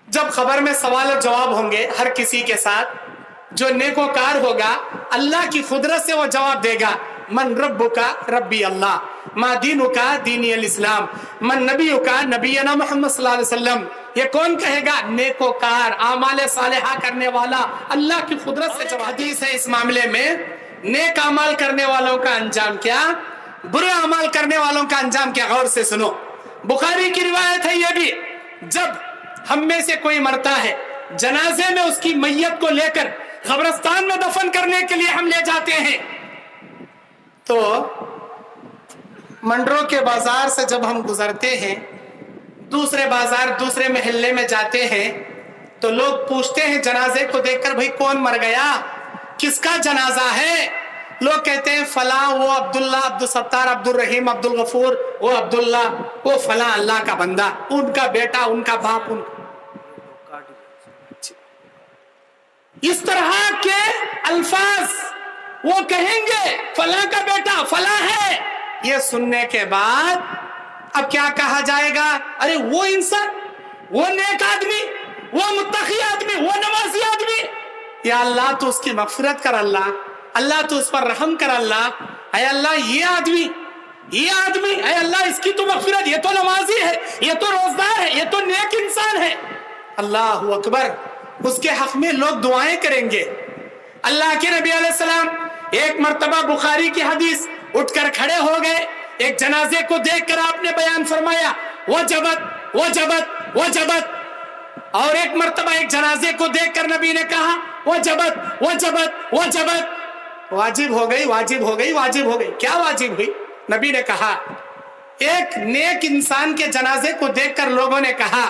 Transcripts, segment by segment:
جب خبر میں سوال و جواب ہوں گے ہر کسی کے ساتھ، جو نیکوکار ہوگا اللہ کی قدرت سے وہ جواب دے گا، من ربک ربی اللہ، ما دینک دینی الاسلام، من نبیک نبینا محمد صلی اللہ علیہ وسلم۔ یہ کون کہے گا؟ نیکوکار، اعمال صالحہ کرنے والا، اللہ کی قدرت سے جواب۔ حدیث ہے اس معاملے میں، نیک اعمال کرنے والوں کا انجام کیا، برے اعمال کرنے والوں کا انجام کیا، غور سے سنو۔ بخاری کی روایت ہے یہ بھی، جب ہم میں سے کوئی مرتا ہے، جنازے میں اس کی میت کو لے کر قبرستان میں دفن کرنے کے لیے ہم لے جاتے ہیں، تو منڈرو کے بازار سے جب ہم گزرتے ہیں، دوسرے بازار دوسرے محلے میں جاتے ہیں، تو لوگ پوچھتے ہیں جنازے کو دیکھ کر، بھئی کون مر گیا، کس کا جنازہ ہے؟ لوگ کہتے ہیں فلاں، وہ عبداللہ، عبدالستار، عبدالرحیم، عبدالغفور، وہ عبداللہ، وہ فلاں اللہ کا بندہ، ان کا بیٹا، ان کا باپ، ان کا۔ اس طرح کے الفاظ وہ کہیں گے، فلاں کا بیٹا فلاں ہے۔ یہ سننے کے بعد اب کیا کہا جائے گا؟ ارے وہ انسان، وہ نیک آدمی، وہ متقی آدمی، وہ نمازی آدمی، یا اللہ تو اس کی مغفرت کر، اللہ تو اس پر رحم کر، اے اللہ یہ آدمی، اے اللہ اس کی تو مغفرت، یہ تو نمازی ہے، یہ تو روزدار ہے، یہ تو نیک انسان ہے۔ اللہ اکبر، اس کے حق میں لوگ دعائیں کریں گے۔ اللہ کے نبی علیہ السلام ایک مرتبہ، بخاری کی حدیث، اٹھ کر کھڑے ہو گئے، ایک جنازے کو دیکھ کر آپ نے بیان فرمایا، وجبت وجبت وجبت۔ اور ایک مرتبہ ایک جنازے کو دیکھ کر نبی نے کہا، وجبت وجبت وجبت، واجب ہو گئی، واجب ہو گئی، واجب ہو گئی۔ کیا واجب ہوئی؟ نبی نے کہا، ایک نیک انسان کے جنازے کو دیکھ کر لوگوں نے کہا،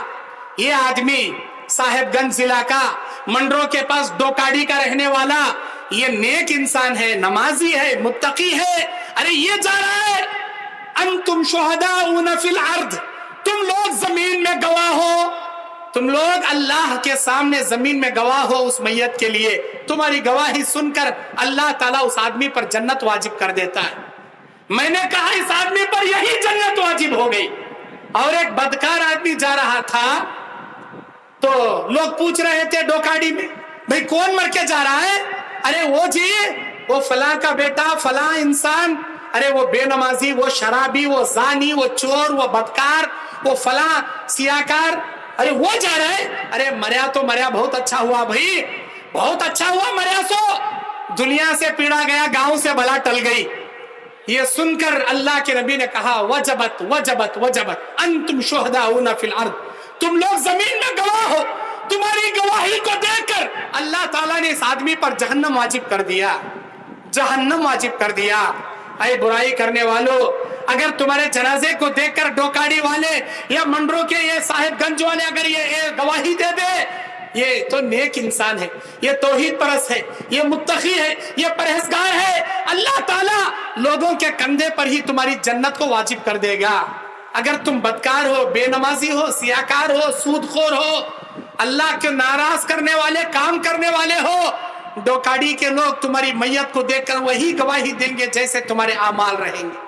یہ آدمی صاحب گنج ضلع کا، منڈرو کے پاس ڈوکاڑی کا رہنے والا، یہ نیک انسان ہے، نمازی ہے، متقی ہے، ارے یہ جا رہا ہے۔ انتم شہداؤن فی الارض، تم لوگ زمین میں گواہ ہو، تم لوگ اللہ کے سامنے زمین میں گواہ ہو اس میت کے لیے، تمہاری گواہی سن کر اللہ تعالیٰ اس آدمی پر جنت واجب کر دیتا ہے۔ میں نے کہا اس آدمی پر یہی جنت واجب ہو گئی۔ اور ایک بدکار آدمی جا رہا تھا، تو لوگ پوچھ رہے تھے ڈوکاڑی میں، بھئی کون مر کے جا رہا ہے؟ ارے وہ جی، وہ فلاں کا بیٹا، فلاں انسان، ارے وہ بے نمازی، وہ شرابی، وہ زانی، وہ چور، وہ بدکار، وہ فلاں سیاکار، ارے وہ جا رہا ہے۔ ارے مریا تو مریا، بہت اچھا ہوا بھائی، بہت اچھا ہوا مریا، سو دنیا سے پیڑا گیا، گاؤں سے بلا ٹل گئی۔ یہ سن کر اللہ کے نبی نے کہا، وجبت وجبت وجبت، انتم شہداؤن فی الارض، تم لوگ زمین میں گواہ ہو، تمہاری گواہی کو دیکھ کر اللہ تعالیٰ نے اس آدمی پر جہنم واجب کر دیا، جہنم واجب کر دیا۔ اے برائی کرنے والو، اگر تمہارے جنازے کو دیکھ کر ڈوکاڑی والے یا منڈرو کے یہ صاحب گنج والے اگر یہ گواہی دے دے، یہ تو نیک انسان ہے، یہ توحید پرست ہے، یہ متقی ہے، یہ پرہیزگار ہے، اللہ تعالیٰ لوگوں کے کندھے پر ہی تمہاری جنت کو واجب کر دے گا۔ اگر تم بدکار ہو، بے نمازی ہو، سیاکار ہو، سود خور ہو، اللہ کے ناراض کرنے والے کام کرنے والے ہو، ڈوکاڑی کے لوگ تمہاری میت کو دیکھ کر وہی گواہی دیں گے جیسے تمہارے اعمال رہیں گے۔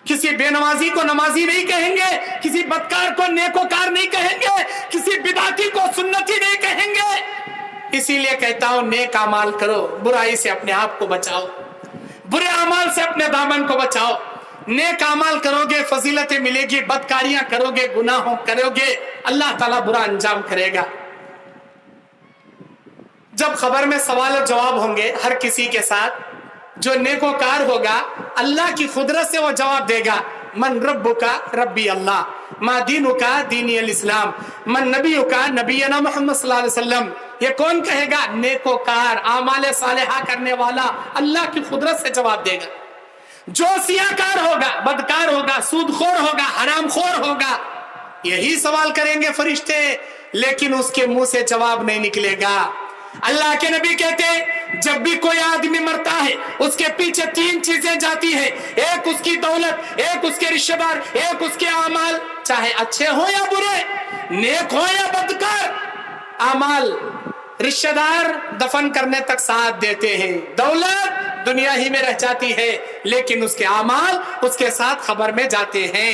کسی بے نمازی کو نمازی نہیں کہیں گے، کسی بدکار کو نیکوکار نہیں کہیں گے، کسی بدعتی کو سنتی نہیں کہیں گے۔ اسی لیے کہتا ہوں نیک اعمال کرو، برائی سے اپنے آپ کو بچاؤ، برے اعمال سے اپنے دامن کو بچاؤ۔ نیک اعمال کرو گے فضیلتیں ملے گی، بدکاریاں کرو گے، گناہوں کرو گے، اللہ تعالیٰ برا انجام کرے گا۔ جب خبر میں سوال و جواب ہوں گے ہر کسی کے ساتھ، جو نیکوکار ہوگا اللہ کی قدرت سے وہ جواب دے گا، من ربک ربی اللہ، ما دینک دینی الاسلام، من نبیک نبینا محمد صلی اللہ علیہ وسلم۔ یہ کون کہے گا؟ نیکوکار، اعمال صالحہ کرنے والا، اللہ کی قدرت سے جواب دے گا۔ جو سیاکار ہوگا، بدکار ہوگا، سود خور ہوگا، حرام خور ہوگا، یہی سوال کریں گے فرشتے، لیکن اس کے منہ سے جواب نہیں نکلے گا۔ اللہ کے نبی کہتے ہیں جب بھی کوئی آدمی مرتا ہے اس کے پیچھے تین چیزیں جاتی ہیں، ایک اس کی دولت، ایک اس کے رشتہ دار، ایک اس کے اعمال، چاہے اچھے ہوں یا برے، نیک ہوں یا بدکار۔ اعمال، رشتہ دار دفن کرنے تک ساتھ دیتے ہیں، دولت دنیا ہی میں رہ جاتی ہے، لیکن اس کے اعمال اس کے ساتھ خبر میں جاتے ہیں۔